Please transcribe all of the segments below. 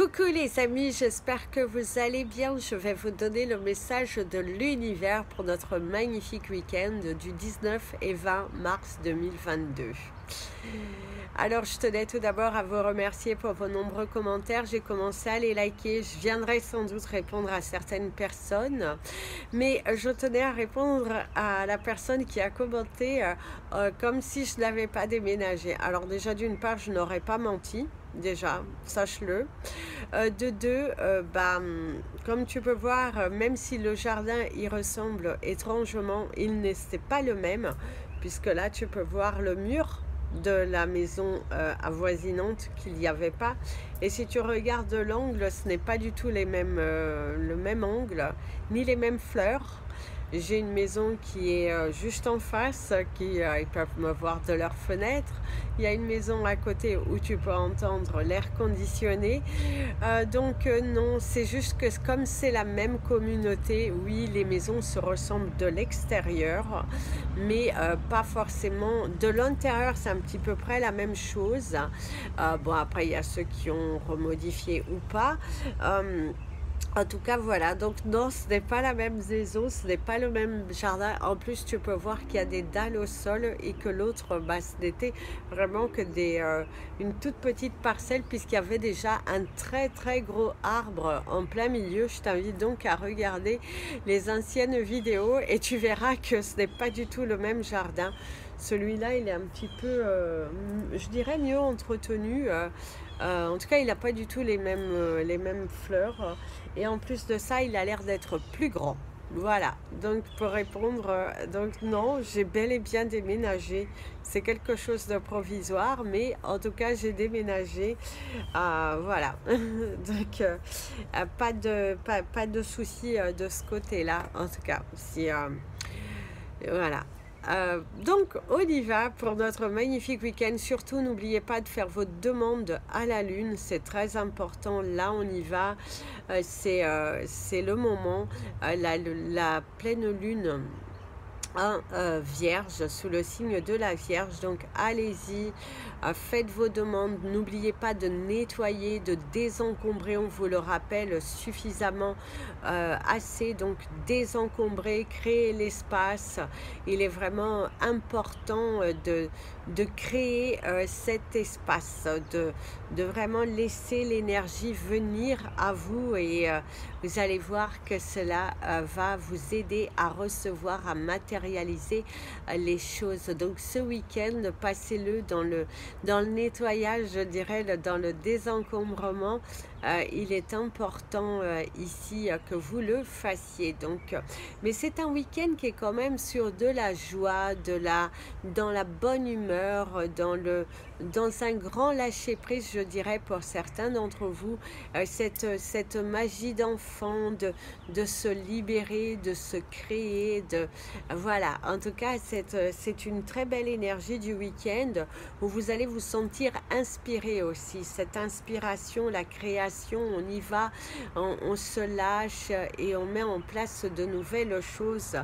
Coucou les amis, j'espère que vous allez bien. Je vais vous donner le message de l'univers pour notre magnifique week-end du 19 et 20 mars 2022. Alors je tenais tout d'abord à vous remercier pour vos nombreux commentaires. J'ai commencé à les liker, je viendrai sans doute répondre à certaines personnes, mais je tenais à répondre à la personne qui a commenté comme si je n'avais pas déménagé. Alors déjà d'une part je n'aurais pas menti, déjà sache-le. De deux, comme tu peux voir, même si le jardin y ressemble étrangement, il n'est pas le même, puisque là tu peux voir le mur de la maison avoisinante qu'il n'y avait pas, et si tu regardes l'angle, ce n'est pas du tout le même angle ni les mêmes fleurs. J'ai une maison qui est juste en face, ils peuvent me voir de leur fenêtre. Il y a une maison à côté où tu peux entendre l'air conditionné. Non, c'est juste que comme c'est la même communauté, oui, les maisons se ressemblent de l'extérieur, mais pas forcément de l'intérieur. C'est un petit peu près la même chose. Bon, après, il y a ceux qui ont remodifié ou pas. En tout cas, voilà, donc non, ce n'est pas la même maison, ce n'est pas le même jardin. En plus, tu peux voir qu'il y a des dalles au sol et que l'autre, ce n'était vraiment que une toute petite parcelle, puisqu'il y avait déjà un très très gros arbre en plein milieu. Je t'invite donc à regarder les anciennes vidéos et tu verras que ce n'est pas du tout le même jardin. Celui-là, il est un petit peu, je dirais, mieux entretenu. En tout cas, il n'a pas du tout les mêmes fleurs. Et en plus de ça, il a l'air d'être plus grand. Voilà, donc pour répondre, donc non, j'ai bel et bien déménagé. C'est quelque chose de provisoire, mais en tout cas, j'ai déménagé. Voilà, donc pas de soucis de ce côté-là, en tout cas. Voilà. Donc on y va pour notre magnifique week-end. Surtout n'oubliez pas de faire vos demandes à la lune, c'est très important. Là on y va, c'est le moment. La pleine lune Vierge, sous le signe de la Vierge, donc allez-y, faites vos demandes, n'oubliez pas de nettoyer, de désencombrer, on vous le rappelle suffisamment, assez, donc désencombrer, créer l'espace. Il est vraiment important de créer cet espace, de vraiment laisser l'énergie venir à vous, et vous allez voir que cela va vous aider à recevoir, à matérialiser les choses. Donc ce week-end, passez-le dans le nettoyage, je dirais, dans le désencombrement. Il est important ici que vous le fassiez. Donc, mais c'est un week-end qui est quand même sur de la joie, dans la bonne humeur, dans un grand lâcher prise, je dirais, pour certains d'entre vous, cette magie d'enfant, de se libérer, de se créer, voilà. En tout cas, c'est une très belle énergie du week-end où vous allez vous sentir inspiré aussi. Cette inspiration, la création, on y va, on se lâche et on met en place de nouvelles choses,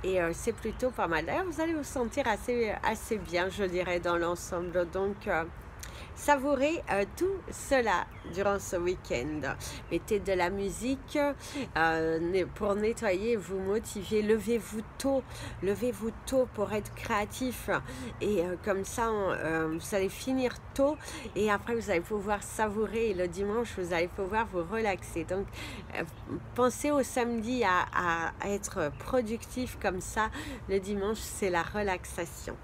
et c'est plutôt pas mal. D'ailleurs, vous allez vous sentir assez bien, je dirais, dans l'ensemble. Donc savourez tout cela durant ce week-end. Mettez de la musique pour nettoyer, vous motiver. Levez-vous tôt pour être créatif, et comme ça vous allez finir tôt, et après vous allez pouvoir savourer, et le dimanche vous allez pouvoir vous relaxer. Donc pensez au samedi à être productif, comme ça le dimanche c'est la relaxation.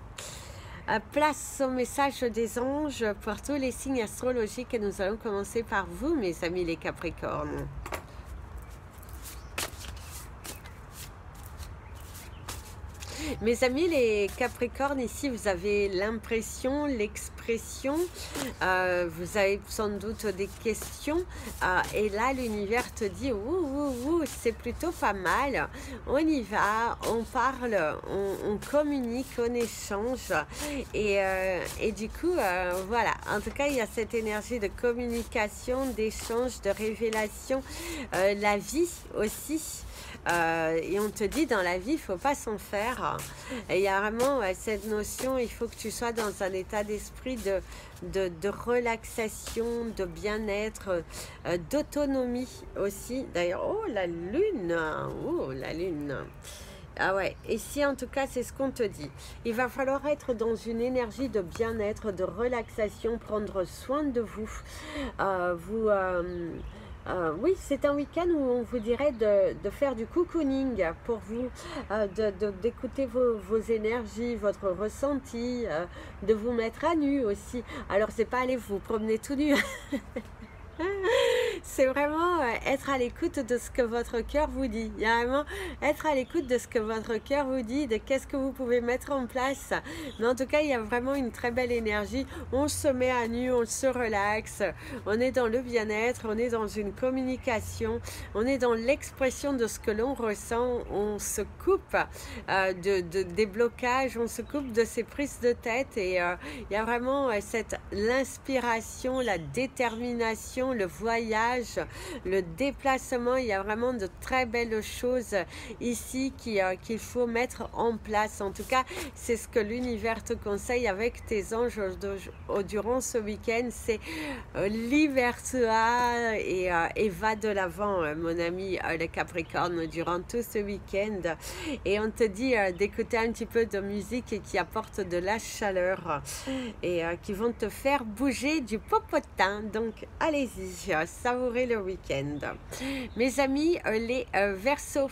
Place au message des anges pour tous les signes astrologiques, et nous allons commencer par vous, mes amis les Capricornes. Mes amis les Capricornes, ici vous avez l'impression, l'expression, vous avez sans doute des questions, et là l'univers te dit c'est plutôt pas mal, on y va, on parle, on communique, on échange, et du coup voilà, en tout cas il y a cette énergie de communication, d'échange, de révélation, la vie aussi. Et on te dit, dans la vie, il ne faut pas s'en faire. Et il y a vraiment cette notion, il faut que tu sois dans un état d'esprit de relaxation, de bien-être, d'autonomie aussi. D'ailleurs, oh la lune, oh la lune. Ah ouais, ici en tout cas c'est ce qu'on te dit. Il va falloir être dans une énergie de bien-être, de relaxation, prendre soin de vous. Oui, c'est un week-end où on vous dirait de faire du cocooning pour vous, d'écouter vos énergies, votre ressenti, de vous mettre à nu aussi. Alors c'est pas aller vous promener tout nu. C'est vraiment être à l'écoute de ce que votre cœur vous dit. Il y a vraiment être à l'écoute de ce que votre cœur vous dit, de qu'est-ce que vous pouvez mettre en place. Mais en tout cas, il y a vraiment une très belle énergie. On se met à nu, on se relaxe, on est dans le bien-être, on est dans une communication, on est dans l'expression de ce que l'on ressent, on se coupe des blocages, on se coupe de ces prises de tête et il y a vraiment l'inspiration, la détermination, le voyage, le déplacement. Il y a vraiment de très belles choses ici qu'il faut mettre en place. En tout cas, c'est ce que l'univers te conseille avec tes anges durant ce week-end. C'est libère-toi et va de l'avant, mon ami le Capricorne, durant tout ce week-end. Et on te dit d'écouter un petit peu de musique qui apporte de la chaleur et qui vont te faire bouger du popotin. Donc, allez-y, savourez le week-end. Mes amis, les Verseaux.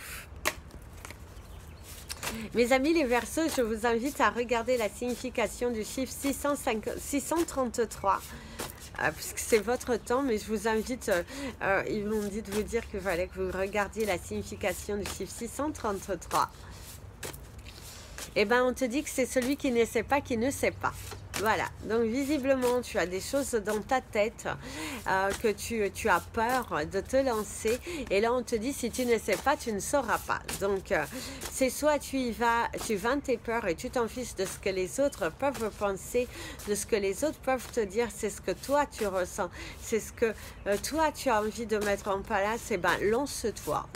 Mes amis les Verseaux, je vous invite à regarder la signification du chiffre 633. Puisque c'est votre temps, mais je vous invite, ils m'ont dit de vous dire qu'il fallait que vous regardiez la signification du chiffre 633. Eh bien, on te dit que c'est celui qui ne sait pas, qui ne sait pas. Voilà, donc visiblement tu as des choses dans ta tête que tu as peur de te lancer et là on te dit si tu ne sais pas, tu ne sauras pas. Donc c'est soit tu vains tes peurs et tu t'en fiches de ce que les autres peuvent penser, de ce que les autres peuvent te dire, c'est ce que toi tu ressens, c'est ce que toi tu as envie de mettre en place, et ben lance-toi,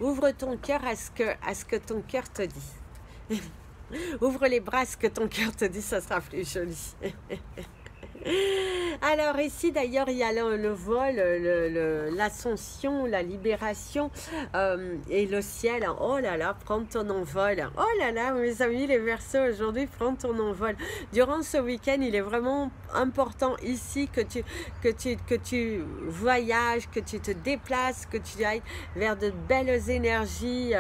ouvre ton cœur à ce que ton cœur te dit. Ouvre les bras, ce que ton cœur te dit, ça sera plus joli. Alors ici d'ailleurs il y a le vol, l'ascension, la libération et le ciel. Oh là là, prends ton envol. Oh là là, mes amis les Verseaux, aujourd'hui prends ton envol. Durant ce week-end, il est vraiment important ici que tu voyages, que tu te déplaces, que tu ailles vers de belles énergies,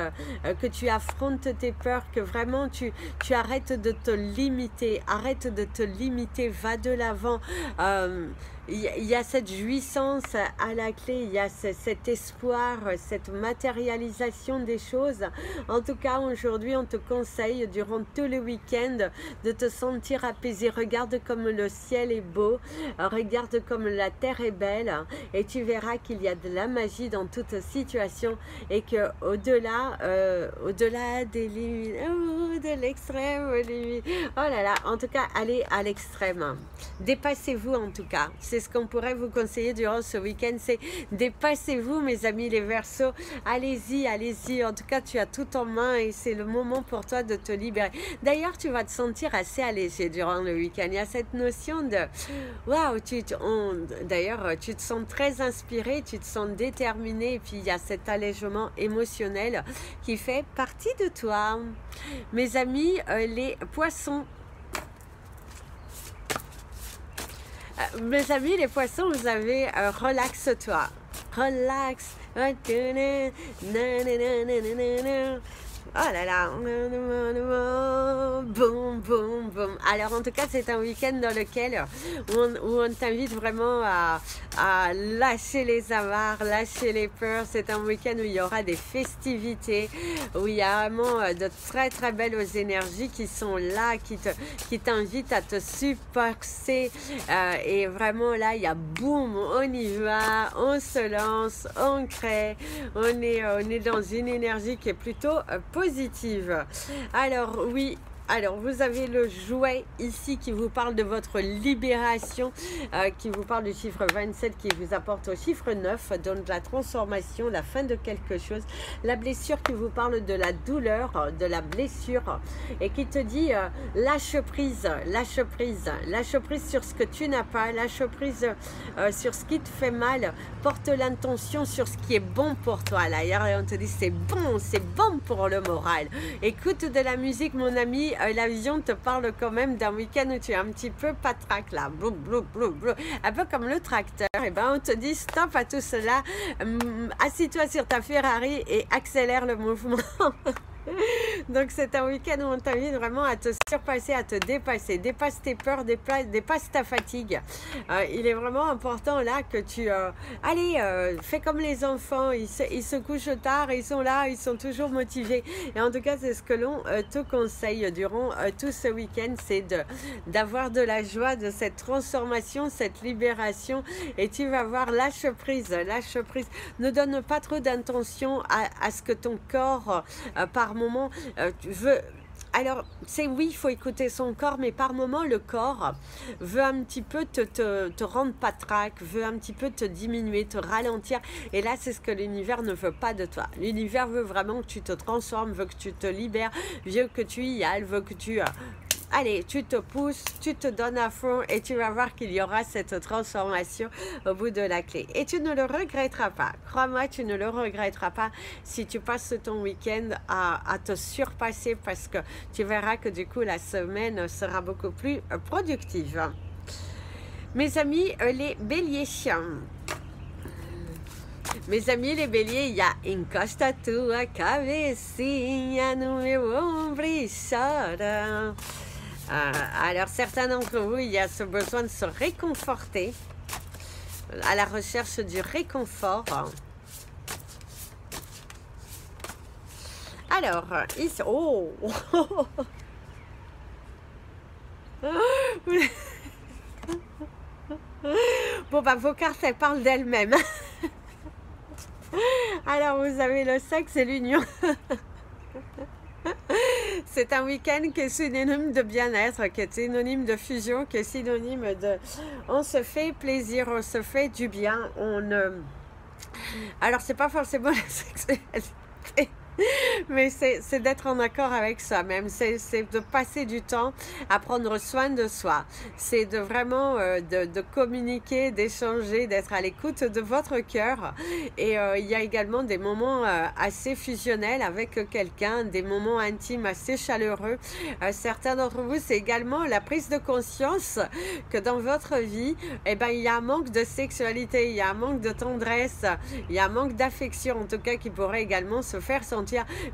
que tu affrontes tes peurs, que vraiment tu arrêtes de te limiter, va de l'avant. Il y a cette jouissance à la clé, il y a cet espoir, cette matérialisation des choses. En tout cas, aujourd'hui, on te conseille durant tout le week-end de te sentir apaisé. Regarde comme le ciel est beau, regarde comme la terre est belle et tu verras qu'il y a de la magie dans toute situation et que au-delà des limites, de l'extrême limite. Oh là là, en tout cas, allez à l'extrême. Dépassez-vous en tout cas. C'est ce qu'on pourrait vous conseiller durant ce week-end, c'est dépassez-vous mes amis les Verseaux. Allez-y, allez-y. En tout cas, tu as tout en main et c'est le moment pour toi de te libérer. D'ailleurs, tu vas te sentir assez allégé durant le week-end. Il y a cette notion de waouh, d'ailleurs, tu te sens très inspiré, tu te sens déterminé et puis il y a cet allègement émotionnel qui fait partie de toi. Mes amis, les Poissons. Mes amis les Poissons, vous avez relaxe-toi. Relax. Oh là là, boum, boum, boum. Alors en tout cas, c'est un week-end dans lequel où on t'invite vraiment à lâcher les amarres, lâcher les peurs. C'est un week-end où il y aura des festivités, où il y a vraiment de très très belles énergies qui sont là, qui t'invitent à te supporter. Et vraiment là, il y a boum, on y va, on se lance, on crée, on est dans une énergie qui est plutôt positive. Alors oui, Alors, vous avez le jouet ici qui vous parle de votre libération, qui vous parle du chiffre 27, qui vous apporte au chiffre 9, donc la transformation, la fin de quelque chose. La blessure qui vous parle de la douleur, de la blessure, et qui te dit lâche prise, lâche prise, lâche prise sur ce que tu n'as pas, lâche prise sur ce qui te fait mal, porte l'intention sur ce qui est bon pour toi. Là, et on te dit c'est bon pour le moral. Écoute de la musique, mon ami. La vision te parle quand même d'un week-end où tu es un petit peu patraque là, blou, blou, blou, blou. Un peu comme le tracteur. Et ben on te dit stop à tout cela, assis-toi sur ta Ferrari et accélère le mouvement. Donc c'est un week-end où on t'invite vraiment à te surpasser, à te dépasser. Dépasse tes peurs, dépasse ta fatigue. Il est vraiment important là que tu... fais comme les enfants, ils se couchent tard, ils sont là, ils sont toujours motivés. Et en tout cas, c'est ce que l'on te conseille durant tout ce week-end, c'est d'avoir de la joie, de cette transformation, cette libération. Et tu vas voir, lâche prise, lâche prise. Ne donne pas trop d'intention à ce que ton corps, par moment, tu veux... Alors, c'est oui, il faut écouter son corps, mais par moment, le corps veut un petit peu te rendre patraque, veut un petit peu te diminuer, te ralentir. Et là, c'est ce que l'univers ne veut pas de toi. L'univers veut vraiment que tu te transformes, veut que tu te libères, veut que tu y ailles, veut que tu... Allez, tu te pousses, tu te donnes à fond et tu vas voir qu'il y aura cette transformation au bout de la clé. Et tu ne le regretteras pas. Crois-moi, tu ne le regretteras pas si tu passes ton week-end à te surpasser parce que tu verras que du coup, la semaine sera beaucoup plus productive. Mes amis, les béliers. Meus amis les béliers, il y a encosta tua cabecinha no meu ombro e chora. Alors certains d'entre vous, il y a ce besoin de se réconforter, à la recherche du réconfort. Alors, ici, oh, bon bah vos cartes elles parlent d'elles-mêmes. Alors vous avez le sexe et l'union. C'est un week-end qui est synonyme de bien-être, qui est synonyme de fusion, qui est synonyme de... On se fait plaisir, on se fait du bien. Alors c'est pas forcément la sexualité, mais c'est d'être en accord avec soi-même, c'est de passer du temps à prendre soin de soi, c'est de vraiment de communiquer, d'échanger, d'être à l'écoute de votre cœur. Et il y a également des moments assez fusionnels avec quelqu'un, des moments intimes assez chaleureux. Certains d'entre vous, c'est également la prise de conscience que dans votre vie, eh ben, il y a un manque de sexualité, il y a un manque de tendresse, il y a un manque d'affection en tout cas qui pourrait également se faire sentir.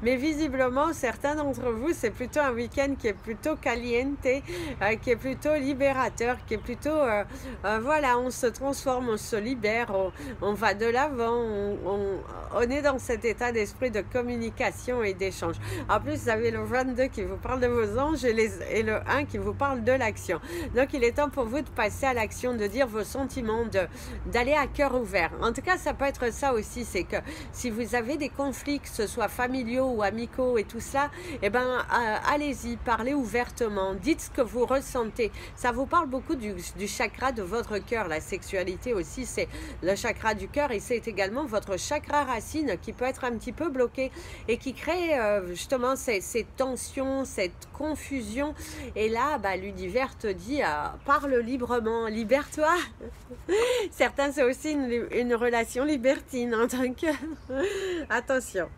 Mais visiblement, certains d'entre vous, c'est plutôt un week-end qui est plutôt caliente, qui est plutôt libérateur, qui est plutôt, voilà, on se transforme, on se libère, on va de l'avant, on est dans cet état d'esprit de communication et d'échange. En plus, vous avez le 22 qui vous parle de vos anges et le 1 qui vous parle de l'action. Donc, il est temps pour vous de passer à l'action, de dire vos sentiments, d'aller à cœur ouvert. En tout cas, ça peut être ça aussi, c'est que si vous avez des conflits, que ce soit familiaux ou amicaux et tout ça, eh ben, allez-y, parlez ouvertement, dites ce que vous ressentez. Ça vous parle beaucoup du chakra de votre cœur. La sexualité aussi, c'est le chakra du cœur et c'est également votre chakra racine qui peut être un petit peu bloqué et qui crée justement ces tensions, cette confusion. Et là, bah, l'univers te dit, parle librement, libère-toi. Certains, c'est aussi une relation libertine, hein, donc attention.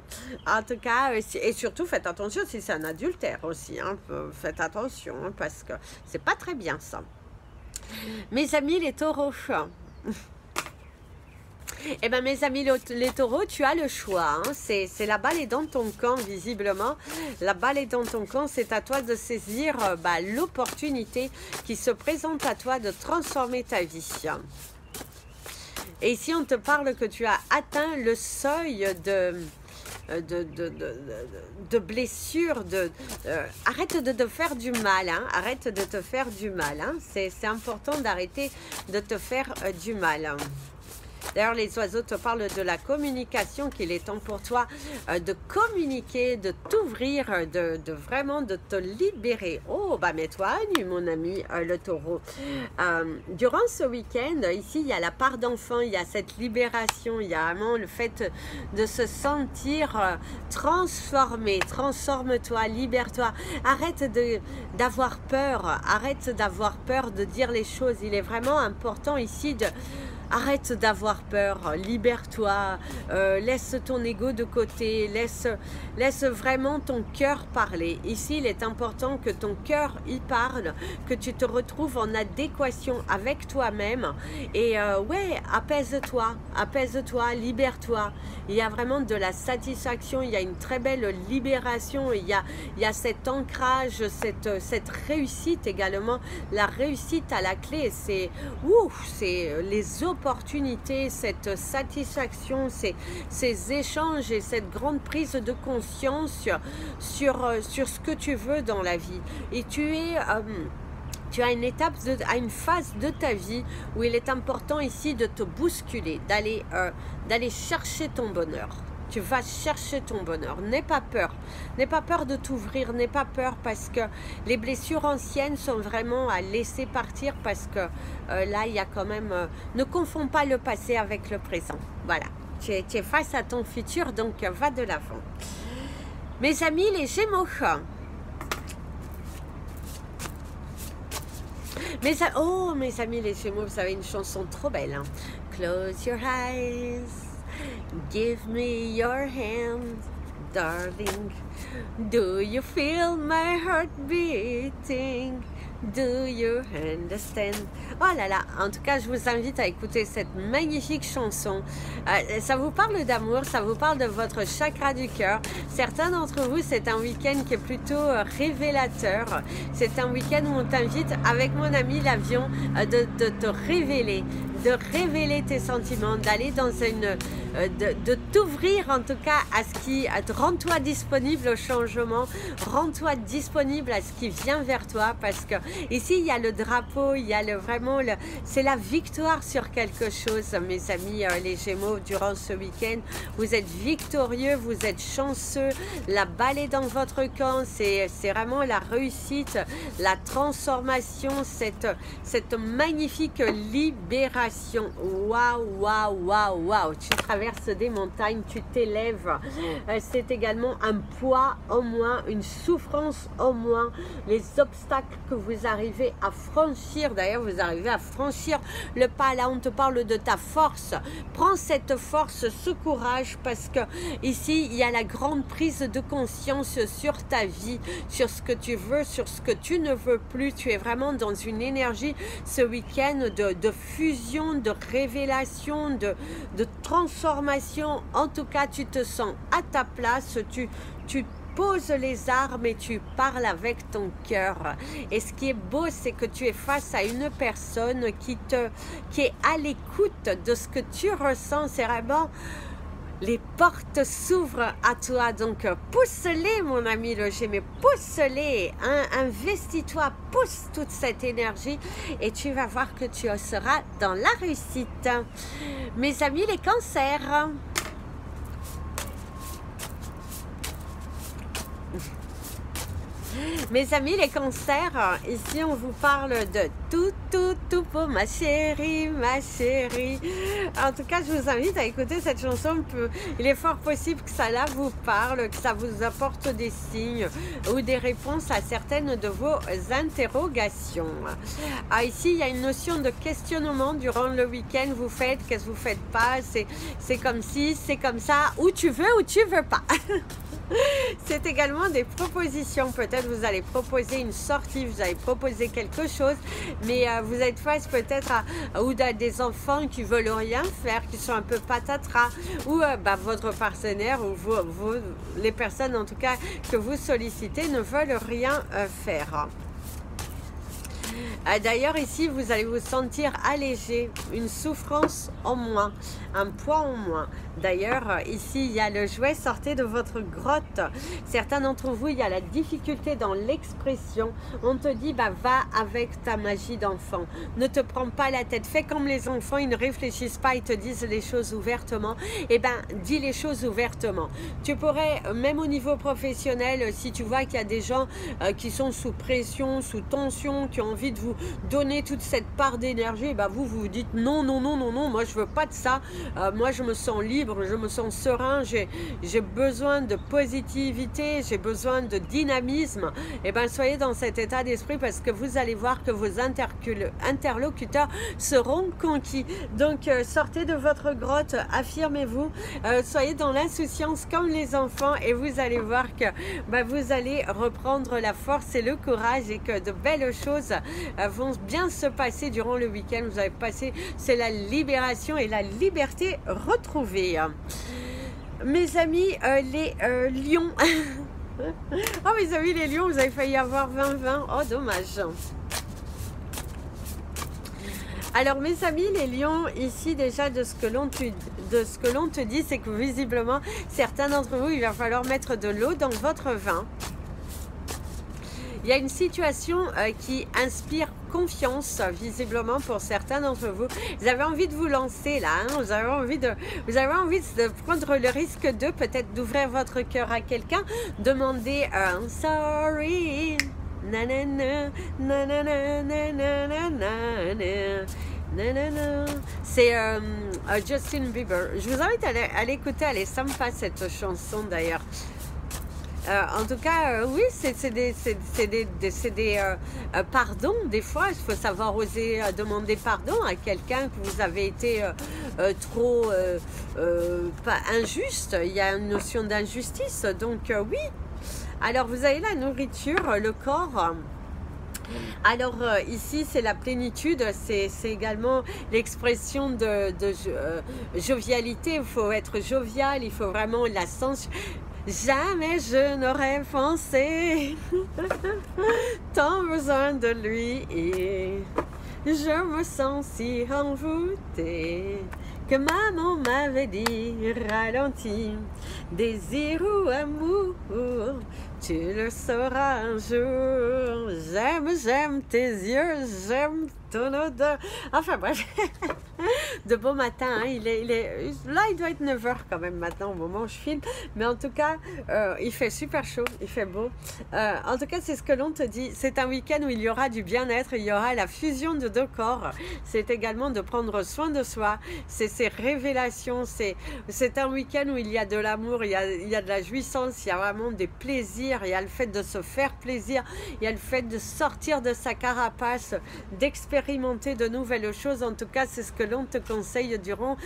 En tout cas, et surtout faites attention si c'est un adultère aussi, hein, faites attention hein, parce que c'est pas très bien ça. Mes amis les taureaux, eh bien mes amis les taureaux, tu as le choix, hein. C'est la balle est dans ton camp visiblement, la balle est dans ton camp, c'est à toi de saisir l'opportunité qui se présente à toi de transformer ta vie. Et ici on te parle que tu as atteint le seuil de blessures, arrête de te faire du mal, hein, arrête de te faire du mal, hein, c'est important d'arrêter de te faire du mal. D'ailleurs, les oiseaux te parlent de la communication, qu'il est temps pour toi de communiquer, de t'ouvrir, de vraiment de te libérer. Oh, bah mets-toi à nu, mon ami, le taureau. Durant ce week-end, ici, il y a la part d'enfant, il y a cette libération, il y a vraiment le fait de se sentir transformé. Transforme-toi, libère-toi. Arrête d'avoir peur, arrête d'avoir peur de dire les choses. Il est vraiment important ici de... Arrête d'avoir peur, libère-toi, laisse ton ego de côté, laisse vraiment ton cœur parler. Ici, il est important que ton cœur y parle, que tu te retrouves en adéquation avec toi-même. Et ouais, apaise-toi, libère-toi. Il y a vraiment de la satisfaction, il y a une très belle libération, il y a cet ancrage, cette réussite également. La réussite à la clé, c'est les opportunités, cette satisfaction, ces échanges et cette grande prise de conscience sur ce que tu veux dans la vie. Et tu as une étape, une phase de ta vie où il est important ici de te bousculer, d'aller chercher ton bonheur. Tu vas chercher ton bonheur. N'aie pas peur. N'aie pas peur de t'ouvrir. N'aie pas peur parce que les blessures anciennes sont vraiment à laisser partir parce que là, il y a quand même... ne confonds pas le passé avec le présent. Voilà. Tu es face à ton futur, donc va de l'avant. Mes amis, les Gémeaux. Mes amis, les Gémeaux, vous avez une chanson trop belle. Hein? Close your eyes. Give me your hand, darling. Do you feel my heart beating? Do you understand? Oh là là, en tout cas, je vous invite à écouter cette magnifique chanson. Ça vous parle d'amour, ça vous parle de votre chakra du cœur. Certains d'entre vous, c'est un week-end qui est plutôt révélateur. C'est un week-end où on t'invite, avec mon ami l'avion, de te révéler. De révéler tes sentiments, d'aller dans une... de t'ouvrir en tout cas à ce qui... Rends-toi disponible au changement, rends-toi disponible à ce qui vient vers toi parce que ici il y a le drapeau, il y a vraiment... c'est la victoire sur quelque chose, mes amis les Gémeaux, durant ce week-end. Vous êtes victorieux, vous êtes chanceux, la balle est dans votre camp, c'est vraiment la réussite, la transformation, cette magnifique libération. Waouh, waouh, waouh, waouh. Tu traverses des montagnes, tu t'élèves. C'est également un poids en moins, une souffrance en moins. Les obstacles que vous arrivez à franchir, d'ailleurs, vous arrivez à franchir le pas. Là, on te parle de ta force. Prends cette force, ce courage, parce que ici, il y a la grande prise de conscience sur ta vie, sur ce que tu veux, sur ce que tu ne veux plus. Tu es vraiment dans une énergie ce week-end de fusion, de révélation, de transformation. En tout cas, tu te sens à ta place, tu poses les armes et tu parles avec ton cœur. Et ce qui est beau, c'est que tu es face à une personne qui est à l'écoute de ce que tu ressens. C'est vraiment... les portes s'ouvrent à toi, donc pousse-les mon ami le Gémeaux, pousse-les, hein, investis-toi, pousse toute cette énergie et tu vas voir que tu seras dans la réussite. Mes amis les cancers, mes amis les cancers, ici on vous parle de tout pour ma chérie, ma chérie. En tout cas, je vous invite à écouter cette chanson. Il est fort possible que ça là vous parle, que ça vous apporte des signes ou des réponses à certaines de vos interrogations. Ici, il y a une notion de questionnement durant le week-end. Vous faites, qu'est-ce que vous faites pas? C'est comme si, c'est comme ça, où tu veux pas. C'est également des propositions. Peut-être vous allez proposer une sortie, vous allez proposer quelque chose, mais vous êtes face peut-être à des enfants qui veulent rien faire, qui sont un peu patatras, ou votre partenaire ou les personnes en tout cas que vous sollicitez ne veulent rien faire. D'ailleurs, ici, vous allez vous sentir allégé, une souffrance en moins, un poids en moins. D'ailleurs, ici, il y a le jouet, sortez de votre grotte. Certains d'entre vous, il y a la difficulté dans l'expression. On te dit, bah, va avec ta magie d'enfant. Ne te prends pas la tête. Fais comme les enfants, ils ne réfléchissent pas, ils te disent les choses ouvertement. Eh bien, dis les choses ouvertement. Tu pourrais, même au niveau professionnel, si tu vois qu'il y a des gens qui sont sous pression, sous tension, qui ont envie de vous donner toute cette part d'énergie, bah vous vous dites non, non, non, non, non, moi je veux pas de ça. Moi je me sens libre, je me sens serein, j'ai besoin de positivité, j'ai besoin de dynamisme. Et bien soyez dans cet état d'esprit parce que vous allez voir que vos interlocuteurs seront conquis. Donc sortez de votre grotte, affirmez-vous, soyez dans l'insouciance comme les enfants et vous allez voir que bah, vous allez reprendre la force et le courage et que de belles choses vont bien se passer durant le week-end. Vous avez passé, c'est la libération et la liberté retrouvée. Mes amis, les lions. Oh mes amis les lions, vous avez failli avoir 20-20. Oh dommage. Alors mes amis les lions, ici déjà de ce que l'on te dit, c'est que visiblement certains d'entre vous, il va falloir mettre de l'eau dans votre vin. Il y a une situation qui inspire confiance, visiblement pour certains d'entre vous. Vous avez envie de vous lancer là, hein, vous avez envie de prendre le risque de peut-être d'ouvrir votre cœur à quelqu'un, demander un sorry, nanana, nanana, nanana, nanana. C'est Justin Bieber. Je vous invite à l'écouter, elle est sympa cette chanson d'ailleurs. En tout cas, oui, c'est des pardons. Des fois, il faut savoir oser demander pardon à quelqu'un que vous avez été trop pas injuste. Il y a une notion d'injustice. Donc, oui. Alors, vous avez la nourriture, le corps. Alors ici c'est la plénitude, c'est également l'expression de jovialité. Il faut être jovial, il faut vraiment la sens. Jamais je n'aurais pensé tant besoin de lui et je me sens si envoûtée que maman m'avait dit ralentis, désir ou amour, tu le sauras un jour. J'aime tes yeux, j'aime ton odeur. Enfin bref, de bon matin, hein. Là il doit être 9 h quand même maintenant au moment où je filme, mais en tout cas il fait super chaud, il fait beau. En tout cas c'est ce que l'on te dit, c'est un week-end où il y aura du bien-être, il y aura la fusion de deux corps, c'est également de prendre soin de soi, c'est ces révélations, c'est un week-end où il y a de l'amour, il y a de la jouissance, il y a vraiment des plaisirs, il y a le fait de se faire plaisir, il y a le fait de sortir de sa carapace, d'expérimenter de nouvelles choses. En tout cas c'est ce que l'on te conseille durant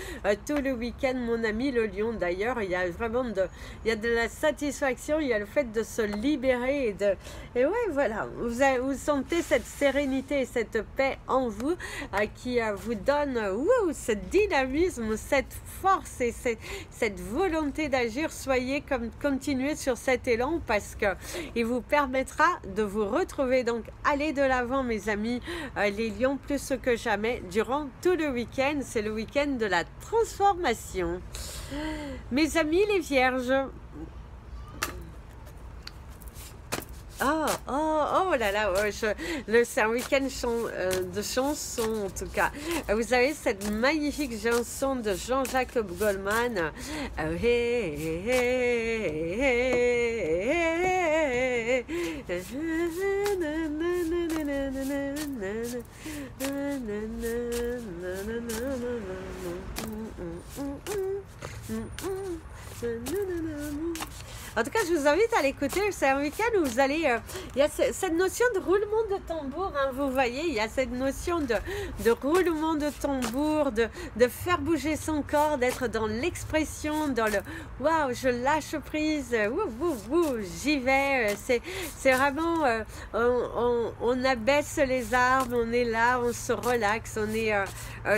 tout le week-end mon ami le lion. D'ailleurs il y a vraiment de la satisfaction, il y a le fait de se libérer et ouais voilà, vous sentez cette sérénité et cette paix en vous qui vous donne ce dynamisme, cette force et cette volonté d'agir. Continuez sur cet élan parce que il vous permettra de vous retrouver. Donc allez de l'avant mes amis les lions, plus que jamais durant tout le week-end. C'est le week-end de la transformation. Mes amis les vierges, oh là là, c'est un week-end de chansons en tout cas. Vous avez cette magnifique chanson de Jean-Jacques Goldman. En tout cas, je vous invite à l'écouter. C'est un week-end où vous allez... il y a cette notion de roulement de tambour. Hein, vous voyez, il y a cette notion de roulement de tambour, de faire bouger son corps, d'être dans l'expression, dans le « waouh, je lâche prise, j'y vais ». C'est vraiment... on abaisse les armes, on est là, on se relaxe, on est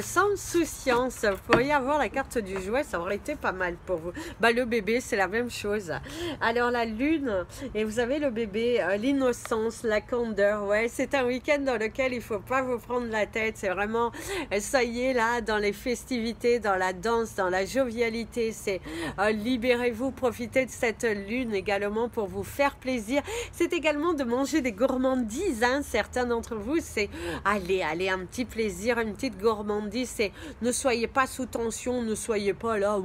sans souciance. Vous pourriez avoir la carte du jouet, ça aurait été pas mal pour vous. Bah, le bébé, c'est la même chose. Alors la lune, et vous avez le bébé, l'innocence, la candeur, ouais, c'est un week-end dans lequel il ne faut pas vous prendre la tête, c'est vraiment, soyez là dans les festivités, dans la danse, dans la jovialité, c'est libérez-vous, profitez de cette lune également pour vous faire plaisir, c'est également de manger des gourmandises, hein, certains d'entre vous, c'est allez, un petit plaisir, une petite gourmandise, c'est ne soyez pas sous tension, ne soyez pas là,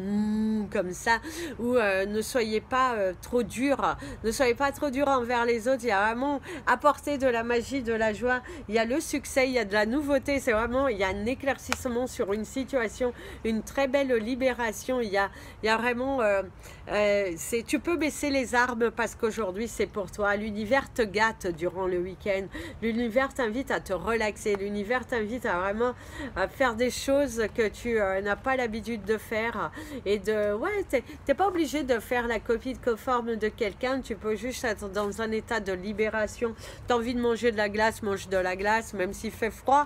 comme ça, ou ne soyez pas trop dur, ne soyez pas trop dur envers les autres, il y a vraiment apporter de la magie, de la joie, il y a le succès, il y a de la nouveauté, c'est vraiment, il y a un éclaircissement sur une situation, une très belle libération, il y a vraiment, tu peux baisser les armes parce qu'aujourd'hui c'est pour toi, l'univers te gâte durant le week-end, l'univers t'invite à te relaxer, l'univers t'invite à vraiment faire des choses que tu n'as pas l'habitude de faire, et t'es pas obligé de faire la copie conforme de quelqu'un, tu peux juste être dans un état de libération, tu as envie de manger de la glace, mange de la glace, même s'il fait froid,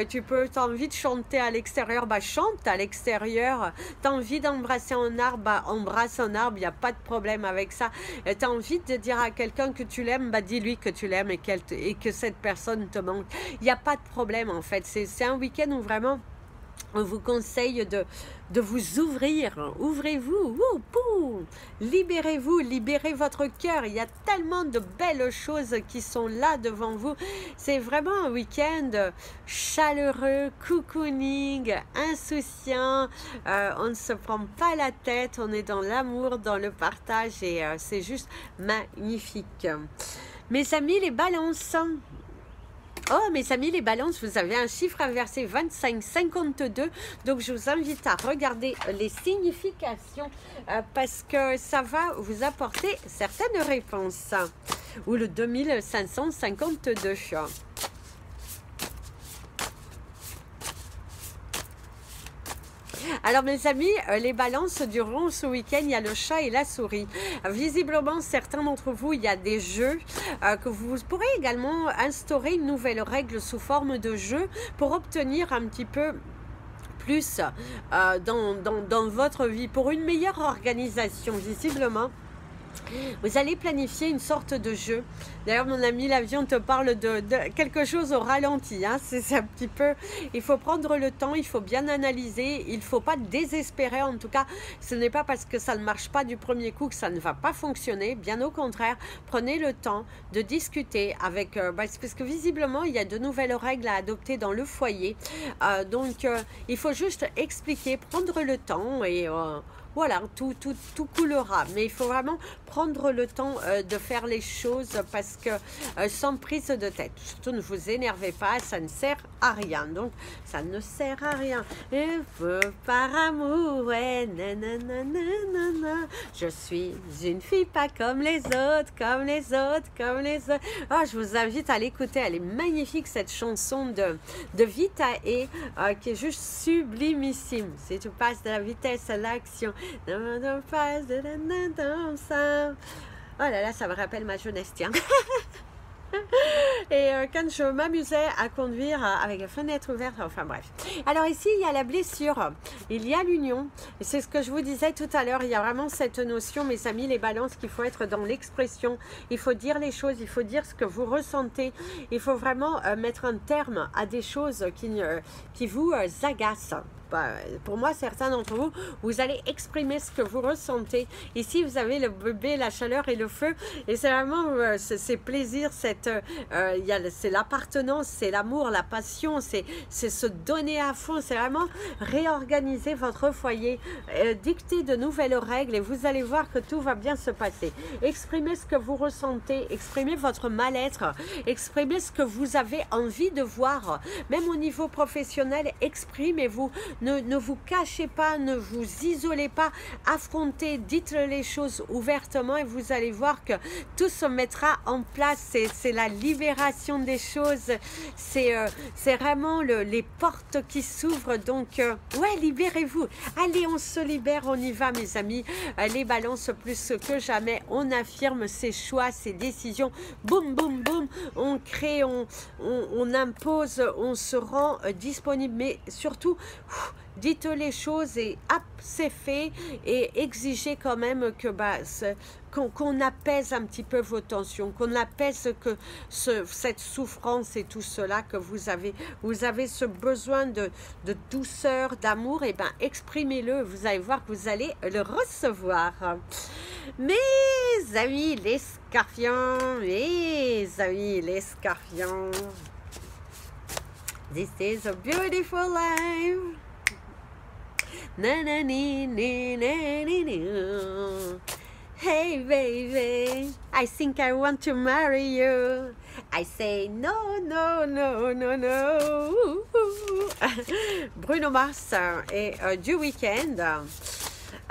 tu as envie de chanter à l'extérieur, chante à l'extérieur, tu as envie d'embrasser un arbre, embrasse un arbre, il n'y a pas de problème avec ça, tu as envie de dire à quelqu'un que tu l'aimes, dis-lui que tu l'aimes et que cette personne te manque, il n'y a pas de problème en fait, c'est un week-end où vraiment on vous conseille de vous ouvrir, ouvrez-vous, libérez-vous, libérez votre cœur, il y a tellement de belles choses qui sont là devant vous, c'est vraiment un week-end chaleureux, cocooning, insouciant, on ne se prend pas la tête, on est dans l'amour, dans le partage et c'est juste magnifique. Mes amis les balances, oh mes amis les balances, vous avez un chiffre inversé 25-52, donc je vous invite à regarder les significations parce que ça va vous apporter certaines réponses. Ou le 2552. Alors mes amis, les balances durant ce week-end, il y a le chat et la souris. Visiblement, certains d'entre vous, il y a des jeux que vous pourrez également instaurer une nouvelle règle sous forme de jeu pour obtenir un petit peu plus dans votre vie, pour une meilleure organisation visiblement. Vous allez planifier une sorte de jeu. D'ailleurs, mon ami l'avion te parle de quelque chose au ralenti. Hein. C'est un petit peu... Il faut prendre le temps, il faut bien analyser. Il ne faut pas désespérer. En tout cas, ce n'est pas parce que ça ne marche pas du premier coup que ça ne va pas fonctionner. Bien au contraire, prenez le temps de discuter avec... parce que visiblement, il y a de nouvelles règles à adopter dans le foyer. Donc, il faut juste expliquer, prendre le temps et... voilà, tout coulera, mais il faut vraiment prendre le temps de faire les choses parce que sans prise de tête, surtout ne vous énervez pas, ça ne sert à rien, donc ça ne sert à rien, et par amour, ouais, nanana, je suis une fille pas comme les autres, comme les autres, comme les autres, oh, je vous invite à l'écouter, elle est magnifique cette chanson de Vita et qui est juste sublimissime, si tu passes de la vitesse à l'action, oh là là, ça me rappelle ma jeunesse, tiens. Et quand je m'amusais à conduire avec la fenêtre ouverte, enfin bref. Alors ici, il y a la blessure, il y a l'union. C'est ce que je vous disais tout à l'heure, il y a vraiment cette notion, mes amis, les balances, qu'il faut être dans l'expression. Il faut dire les choses, il faut dire ce que vous ressentez. Il faut vraiment mettre un terme à des choses qui vous agacent. Pour moi, certains d'entre vous, vous allez exprimer ce que vous ressentez. Ici, vous avez le bébé, la chaleur et le feu. Et c'est vraiment ces plaisirs, c'est l'appartenance, c'est l'amour, la passion, c'est se donner à fond. C'est vraiment réorganiser votre foyer, dicter de nouvelles règles et vous allez voir que tout va bien se passer. Exprimez ce que vous ressentez, exprimez votre mal-être, exprimez ce que vous avez envie de voir. Même au niveau professionnel, exprimez-vous. Ne vous cachez pas, ne vous isolez pas, affrontez, dites les choses ouvertement et vous allez voir que tout se mettra en place. C'est la libération des choses, c'est vraiment les portes qui s'ouvrent. Donc, ouais, libérez-vous. Allez, on se libère, on y va, mes amis. Les balances, plus que jamais, on affirme ses choix, ses décisions. Boum, boum, boum. On crée, on impose, on se rend disponible. Mais surtout, dites les choses et hop, c'est fait, et exigez quand même que qu'on apaise un petit peu vos tensions, qu'on apaise que cette souffrance et tout cela que vous avez ce besoin de douceur, d'amour, et bien exprimez-le, vous allez voir que vous allez le recevoir. Mes amis les scorpions, this is a beautiful life. Na na ni ni na ni ni. Hey baby, I think I want to marry you. I say no, no, no, no, no. Bruno Mars et du Weeknd.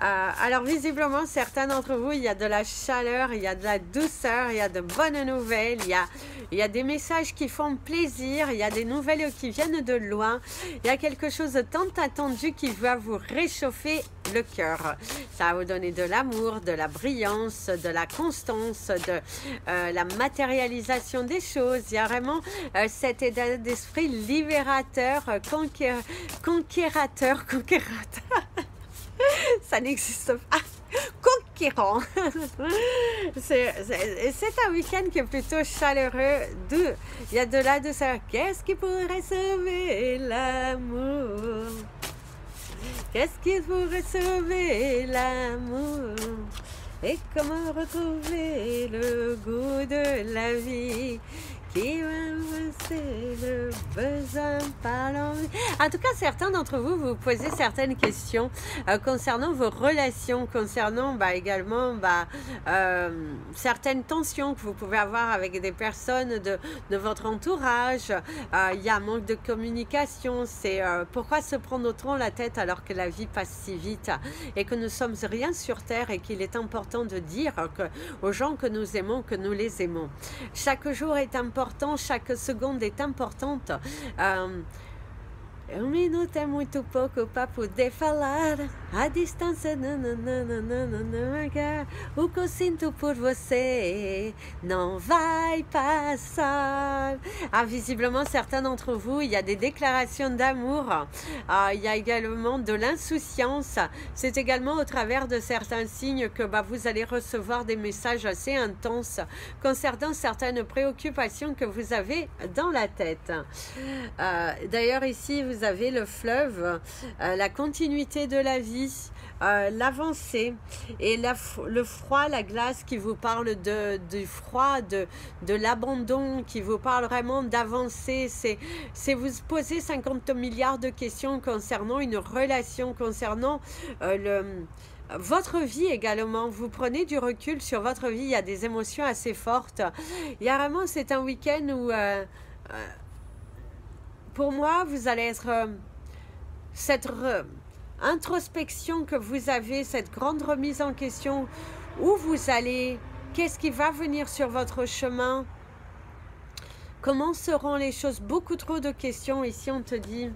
Alors visiblement, certains d'entre vous, il y a de la chaleur, il y a de la douceur, il y a de bonnes nouvelles, il y a des messages qui font plaisir, il y a des nouvelles qui viennent de loin, il y a quelque chose de tant attendu qui va vous réchauffer le cœur. Ça va vous donner de l'amour, de la brillance, de la constance, de la matérialisation des choses. Il y a vraiment cet état d'esprit libérateur, conquérateur. Ça n'existe pas. Conquérant. C'est un week-end qui est plutôt chaleureux, doux. Il y a de la douceur. Qu'est-ce qui pourrait sauver l'amour? Qu'est-ce qui pourrait sauver l'amour? Et comment retrouver le goût de la vie? Qui va passer le besoin par l'envie. En tout cas, certains d'entre vous vous posez certaines questions concernant vos relations, concernant également certaines tensions que vous pouvez avoir avec des personnes de votre entourage. Il y a un manque de communication. C'est pourquoi se prendre autant la tête alors que la vie passe si vite et que nous sommes rien sur terre, et qu'il est important de dire aux gens que nous aimons, que nous les aimons. Chaque jour est important. Chaque seconde est importante. Minuto é muito pouco para poder falar. A distância, o que eu sinto por você não vai passar. Visiblement, certains d'entre vous, il y a des déclarations d'amour. Il y a également de l'insouciance. C'est également au travers de certains signes que vous allez recevoir des messages assez intenses concernant certaines préoccupations que vous avez dans la tête. D'ailleurs, ici, vous avez le fleuve, la continuité de la vie, l'avancée, et le froid, la glace qui vous parle du froid, de l'abandon, qui vous parle vraiment d'avancer. C'est vous poser 50 milliards de questions concernant une relation, concernant votre vie également. Vous prenez du recul sur votre vie, il y a des émotions assez fortes. Il y a vraiment, c'est un week-end où pour moi, vous allez être cette introspection que vous avez, cette grande remise en question, où vous allez, qu'est-ce qui va venir sur votre chemin, comment seront les choses, beaucoup trop de questions. Ici, on te dit,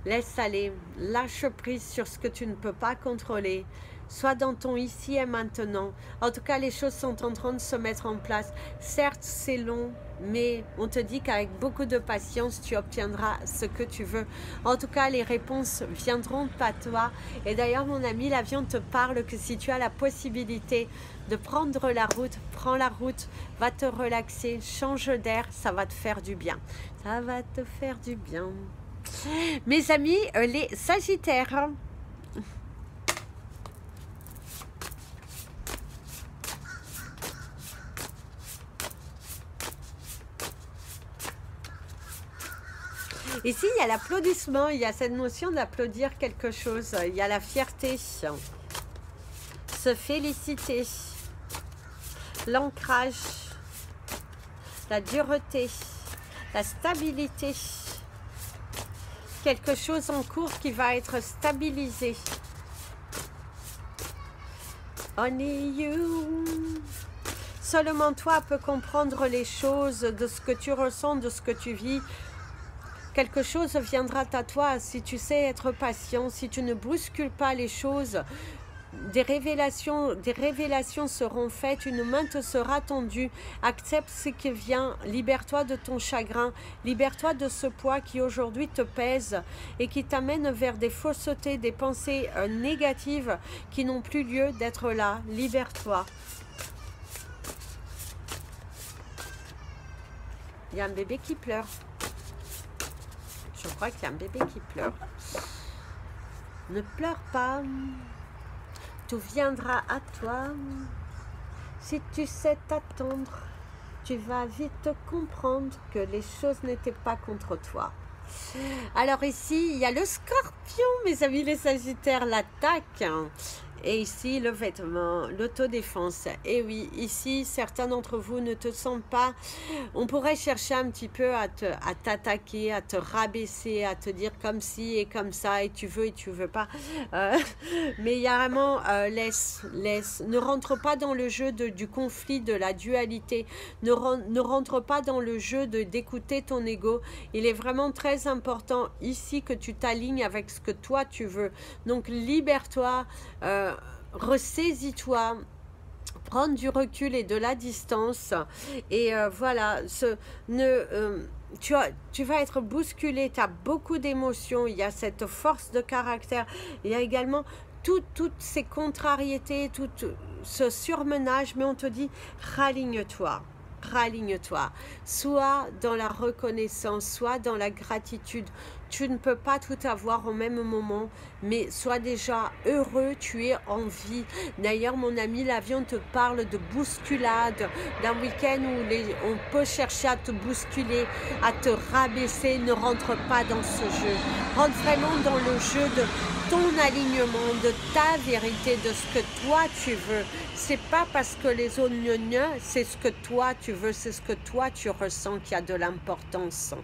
laisse aller, lâche prise sur ce que tu ne peux pas contrôler. Sois dans ton ici et maintenant. En tout cas, les choses sont en train de se mettre en place. Certes, c'est long, mais on te dit qu'avec beaucoup de patience, tu obtiendras ce que tu veux. En tout cas, les réponses viendront à toi. Et d'ailleurs, mon ami, l'avion te parle que si tu as la possibilité de prendre la route, prends la route, va te relaxer, change d'air, ça va te faire du bien. Ça va te faire du bien. Mes amis, les Sagittaires. Ici, il y a l'applaudissement, il y a cette notion d'applaudir quelque chose, il y a la fierté, se féliciter, l'ancrage, la dureté, la stabilité, quelque chose en cours qui va être stabilisé. Only you. Seulement toi peux comprendre les choses, de ce que tu ressens, de ce que tu vis. Quelque chose viendra à toi si tu sais être patient, si tu ne bouscules pas les choses. des révélations seront faites, une main te sera tendue. Accepte ce qui vient, libère-toi de ton chagrin, libère-toi de ce poids qui aujourd'hui te pèse et qui t'amène vers des faussetés, des pensées négatives qui n'ont plus lieu d'être là. Libère-toi. Il y a un bébé qui pleure. Je crois qu'il y a un bébé qui pleure. Ne pleure pas. Tout viendra à toi. Si tu sais t'attendre, tu vas vite comprendre que les choses n'étaient pas contre toi. Alors ici, il y a le scorpion, mes amis les sagittaires, l'attaque. Et ici, le vêtement, l'autodéfense. Et oui, ici, certains d'entre vous ne te sentent pas. On pourrait chercher un petit peu à t'attaquer, à te rabaisser, à te dire comme ci et comme ça, et tu veux pas. Mais il y a vraiment, laisse. Ne rentre pas dans le jeu du conflit, de la dualité. Ne rentre pas dans le jeu d'écouter ton ego. Il est vraiment très important ici que tu t'alignes avec ce que toi tu veux. Donc, libère-toi. Ressaisis-toi, prends du recul et de la distance et voilà, tu vas être bousculé, tu as beaucoup d'émotions, il y a cette force de caractère, il y a également toutes ces contrariétés, tout ce surmenage, mais on te dit raligne-toi. Raligne-toi, soit dans la reconnaissance, soit dans la gratitude. Tu ne peux pas tout avoir au même moment, mais sois déjà heureux, tu es en vie. D'ailleurs, mon ami, l'avion te parle de bousculade, d'un week-end où on peut chercher à te bousculer, à te rabaisser. Ne rentre pas dans ce jeu. Rentre vraiment dans le jeu de ton alignement, de ta vérité, de ce que toi tu veux. C'est pas parce que les autres c'est ce que toi tu veux, c'est ce que toi tu ressens qui a de l'importance.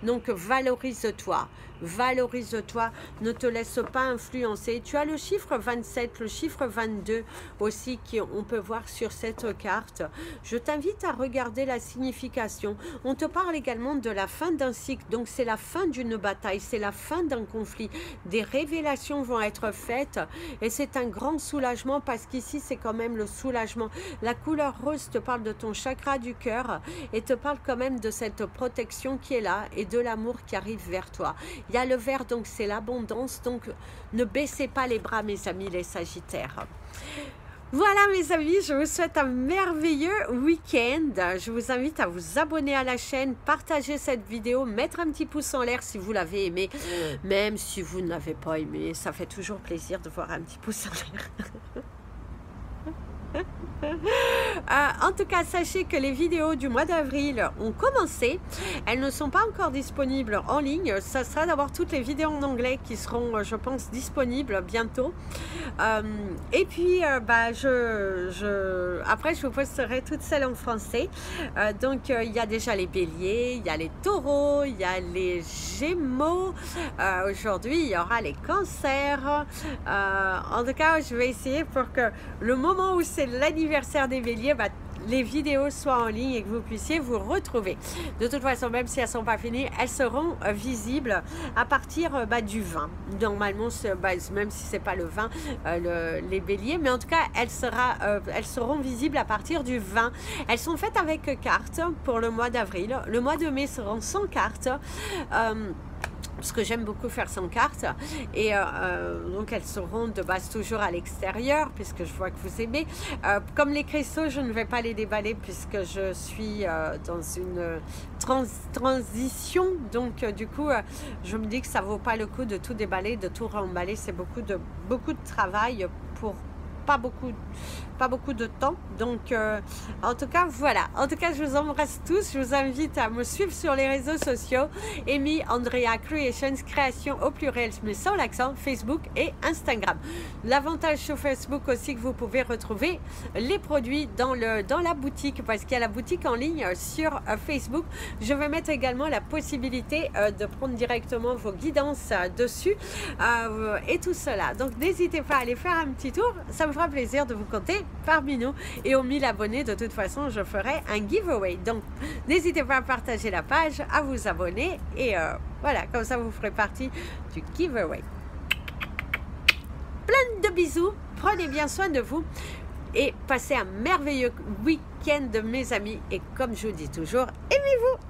Donc valorise-toi, valorise-toi, ne te laisse pas influencer. Tu as le chiffre 27, le chiffre 22 aussi qu'on peut voir sur cette carte. Je t'invite à regarder la signification. On te parle également de la fin d'un cycle, donc c'est la fin d'une bataille, c'est la fin d'un conflit. Des révélations vont être faites et c'est un grand soulagement parce qu'ici c'est quand même le soulagement. La couleur rose te parle de ton chakra du cœur et te parle quand même de cette protection qui est là et de l'amour qui arrive vers toi. Il y a le vert, donc c'est l'abondance, donc ne baissez pas les bras mes amis les sagittaires. Voilà mes amis, je vous souhaite un merveilleux week-end. Je vous invite à vous abonner à la chaîne, partager cette vidéo, mettre un petit pouce en l'air si vous l'avez aimé. Même si vous ne l'avez pas aimé, ça fait toujours plaisir de voir un petit pouce en l'air. En tout cas, sachez que les vidéos du mois d'avril ont commencé. Elles ne sont pas encore disponibles en ligne. Ça sera d'abord toutes les vidéos en anglais qui seront, je pense, disponibles bientôt. Et puis, après, je vous posterai toutes celles en français. Donc, il y a déjà les béliers, il y a les taureaux, il y a les gémeaux. Aujourd'hui, il y aura les cancers. En tout cas, je vais essayer pour que le moment où c'est l'anniversaire des béliers, les vidéos soient en ligne et que vous puissiez vous retrouver. De toute façon, même si elles ne sont pas finies, elles seront visibles à partir du 20. Normalement, même si ce n'est pas le 20, les béliers, mais en tout cas, elles seront visibles à partir du 20. Elles sont faites avec cartes pour le mois d'avril. Le mois de mai seront sans cartes. Parce que j'aime beaucoup faire sans carte et donc elles seront de base toujours à l'extérieur puisque je vois que vous aimez. Comme les cristaux, je ne vais pas les déballer puisque je suis dans une transition, donc du coup je me dis que ça vaut pas le coup de tout déballer, de tout remballer, c'est beaucoup de travail pour pas beaucoup de temps. Donc en tout cas voilà, en tout cas je vous embrasse tous, je vous invite à me suivre sur les réseaux sociaux, Amy Andrea Creations, création au pluriel mais sans l'accent, Facebook et Instagram. L'avantage sur Facebook aussi que vous pouvez retrouver les produits dans la boutique, parce qu'il y a la boutique en ligne sur Facebook. Je vais mettre également la possibilité de prendre directement vos guidances dessus et tout cela, donc n'hésitez pas à aller faire un petit tour, ça me fera plaisir de vous compter parmi nous. Et aux 1000 abonnés, de toute façon, je ferai un giveaway. Donc, n'hésitez pas à partager la page, à vous abonner. Et voilà, comme ça, vous ferez partie du giveaway. plein de bisous, prenez bien soin de vous et passez un merveilleux week-end mes amis. Et comme je vous dis toujours, aimez-vous.